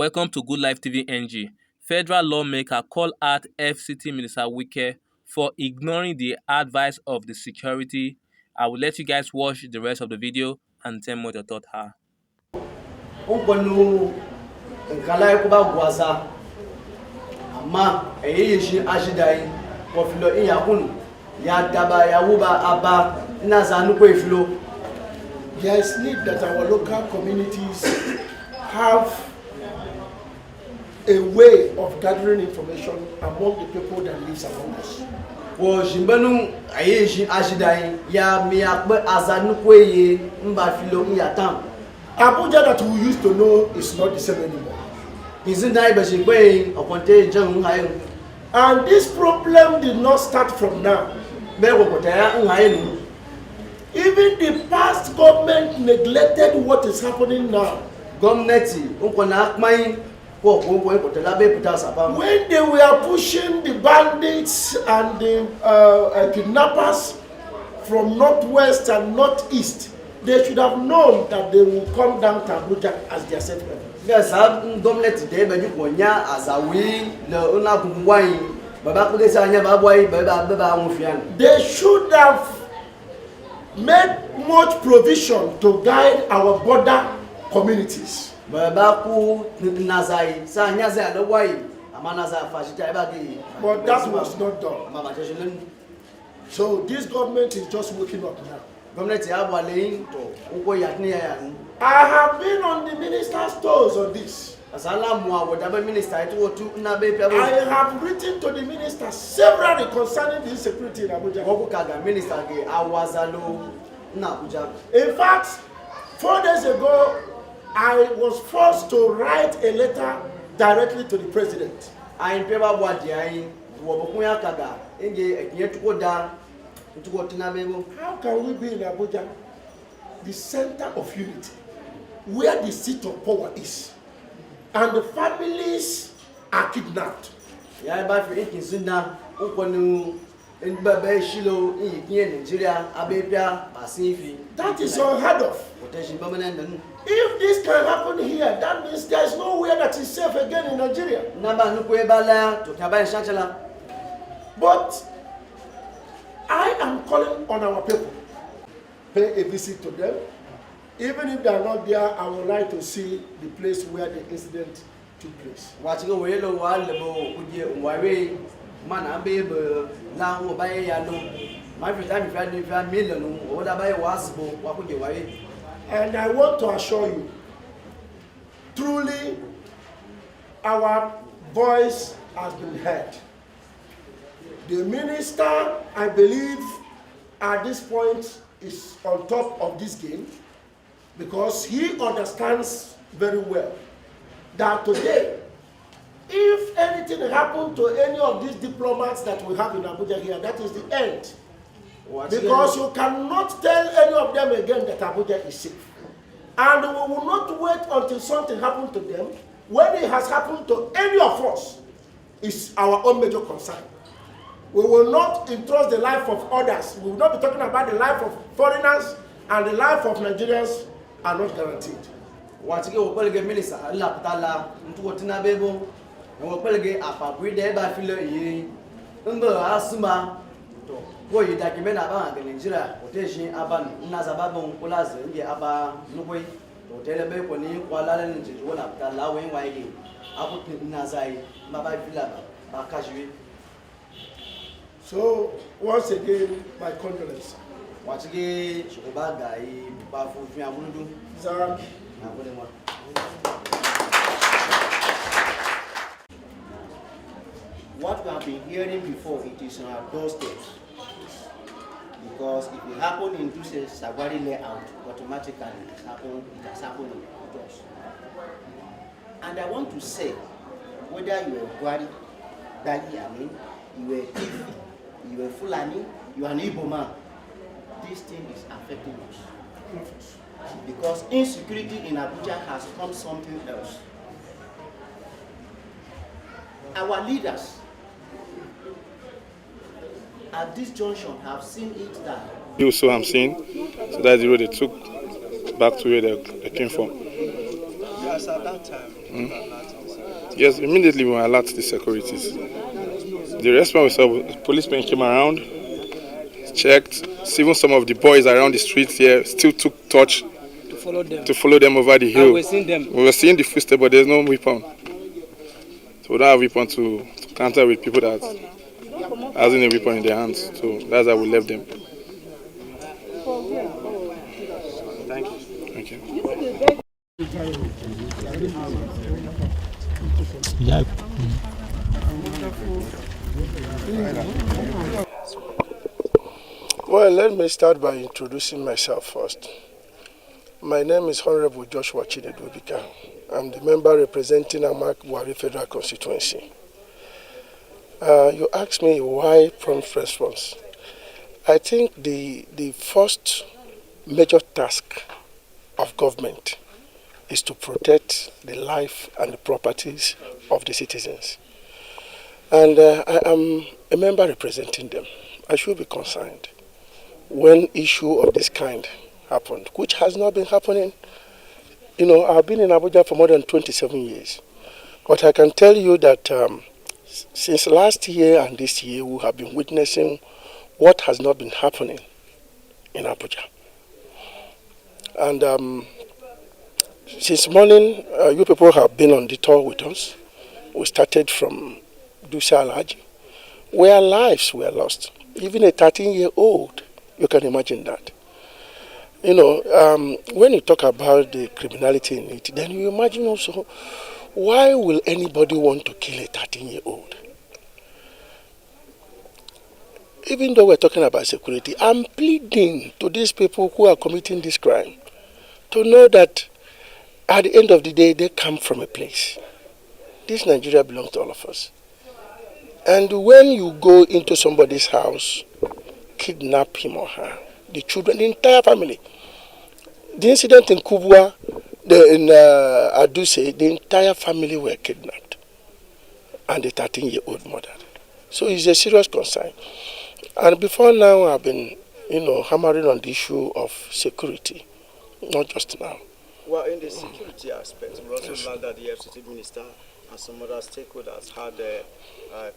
Welcome to Good Life TV NG. Federal lawmaker call out FCT Minister Wike for ignoring the advice of the security. I will let you guys watch the rest of the video and tell me what your thoughts are. There is need that our local communities have a way of gathering information among the people that live among us. Abuja that we used to know is not the same anymore. And this problem did not start from now. Even the past government neglected what is happening now. When they were pushing the bandits and the kidnappers from northwest and northeast, they should have known that they will come down to Abuja as their safe haven. They should have made much provision to guide our border communities. But that was not done. So this government is just waking up now. I have been on the minister's toes on this. I have written to the minister several concerning the insecurity in Abuja. In fact, 4 days ago, I was forced to write a letter directly to the president. How can we be in Abuja, the center of unity, where the seat of power is, and the families are kidnapped? That is unheard of. If this can happen here, that means there is nowhere that is safe again in Nigeria. But I am calling on our people. Pay a visit to them. Even if they are not there, I would like to see the place where the incident took place. And I want to assure you, truly, our voice has been heard. The minister, I believe, at this point is on top of this game, because he understands very well that today, if anything happened to any of these diplomats that we have in Abuja here, that is the end. Because you cannot tell any of them again that Abuja is safe. And we will not wait until something happens to them. When it has happened to any of us, it's our own major concern. We will not entrust the life of others. We will not be talking about the life of foreigners, and the life of Nigerians are not guaranteed. So, once again, my condolences. What we have been hearing before, it is on our doorsteps. Because if it happened in this Sagwari layout, automatically it has happened in us. And I want to say, whether you are Gwari, Dagi, you were Tifi, you were Fulani, you are an Igbo man, this thing is affecting us. Because insecurity in Abuja has become something else. Our leaders at this junction have seen it that. So I'm saying, so that's the road they took back to where they came from. Yes, at that time. Yes, immediately we alert the securities. The response we saw, policemen came around, checked. Even some of the boys around the streets here still took touch to follow them over the hill. We were seeing the footsteps, but there's no weapon. So we don't have weapon to counter with people that hasn't a weapon in their hands. So that's how we left them. Thank you. Thank you. Well, let me start by introducing myself first. My name is Honorable Joshua Chidedubika. I'm the member representing Amak Buhari Federal Constituency. You asked me why prompt response. I think the first major task of government is to protect the life and the properties of the citizens. And I am a member representing them. I should be concerned when issue of this kind happened, which has not been happening. You know, I've been in Abuja for more than 27 years. But I can tell you that since last year and this year, we have been witnessing what has not been happening in Abuja. And since morning, you people have been on the tour with us. We started from Dusa Alaji, where lives were lost. Even a 13-year-old, you can imagine that. You know, when you talk about the criminality in it, then you imagine also, why will anybody want to kill a 13-year-old? Even though we're talking about security, I'm pleading to these people who are committing this crime to know that at the end of the day, they come from a place. This Nigeria belongs to all of us. And when you go into somebody's house, kidnap him or her, the children, the entire family. The incident in Kubwa, in Aduse, the entire family were kidnapped. And the 13-year-old mother. So it's a serious concern. And before now, I've been, hammering on the issue of security. Not just now. Well, in the security aspect, we also learned that the FCT minister and some other stakeholders had a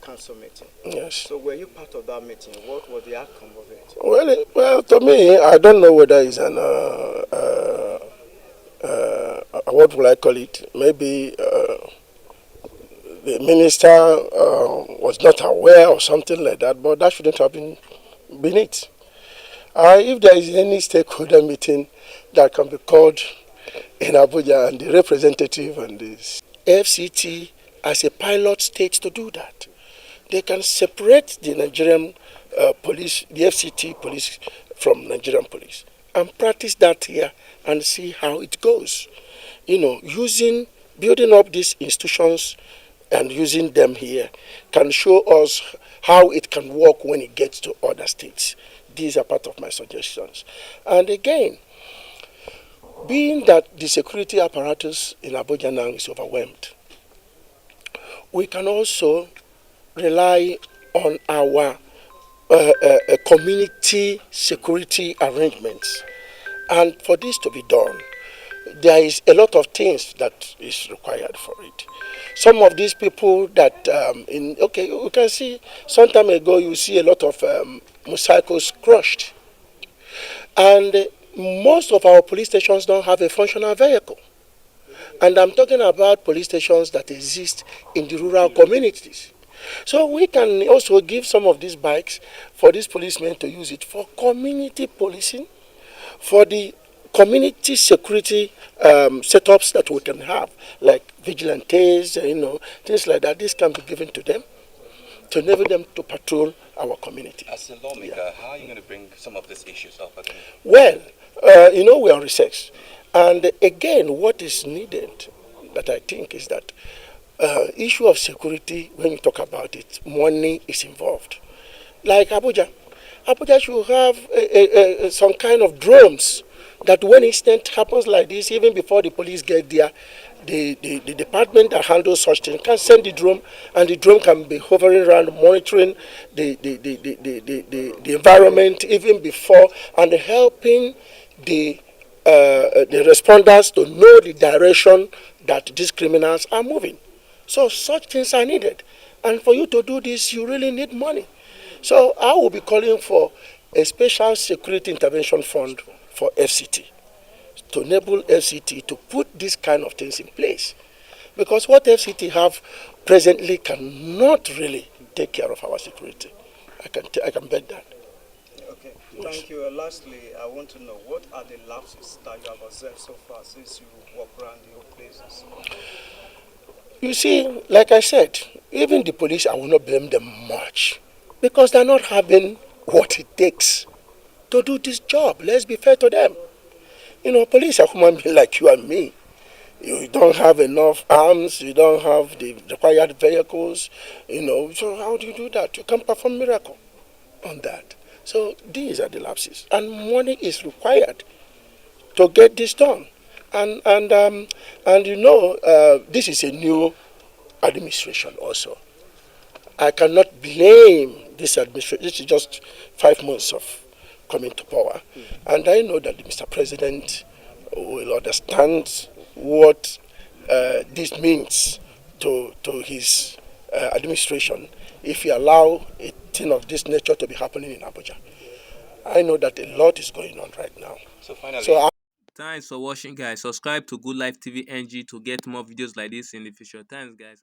council meeting. Yes. So were you part of that meeting? What was the outcome of it? Well, to me, I don't know whether it's an, what will I call it? Maybe the minister was not aware or something like that, but that shouldn't have been it. If there is any stakeholder meeting that can be called in Abuja and the representative and the FCT as a pilot state to do that, they can separate the Nigerian police, the FCT police from Nigerian police and practice that here and see how it goes. Building up these institutions and using them here can show us how it can work when it gets to other states. These are part of my suggestions. And again, being that the security apparatus in Abuja now is overwhelmed, we can also rely on our community security arrangements. And for this to be done, there is a lot of things that is required for it. Some of these people that, you can see, some time ago you see a lot of motorcycles crushed. And most of our police stations don't have a functional vehicle. And I'm talking about police stations that exist in the rural communities. So we can also give some of these bikes for these policemen to use it for community policing, for the community security setups that we can have, like vigilantes, things like that. This can be given to them to enable them to patrol our community. As a lawmaker, how are you going to bring some of these issues up again? Well, we're on research. And again, what is needed, that I think, is that issue of security, when you talk about it, money is involved. Like Abuja. Abuja should have some kind of drones that when incident happens like this, even before the police get there, the department that handles such things can send the drone, and the drone can be hovering around, monitoring the environment even before, and helping the responders to know the direction that these criminals are moving. So such things are needed. And for you to do this, you really need money. So I will be calling for a special security intervention fund for FCT to enable FCT to put these kind of things in place. Because what FCT have presently cannot really take care of our security. I can bet that. Okay, thank you. Lastly, I want to know, what are the lapses that you have observed so far since you walk around the old places? You see, like I said, even the police, I will not blame them much because they're not having what it takes to do this job. Let's be fair to them. You know, police are human beings like you and me. You don't have enough arms, you don't have the required vehicles, so how do you do that? You can't perform miracle on that. So these are the lapses. And money is required to get this done. And this is a new administration also. I cannot blame this administration. This is just 5 months of coming to power. And I know that the Mr. President will understand what this means to his administration if he allow a thing of this nature to be happening in Abuja. I know that a lot is going on right now. So finally, So Thanks for watching, guys. Subscribe to Good Life TV NG to get more videos like this in the future. Thanks, guys.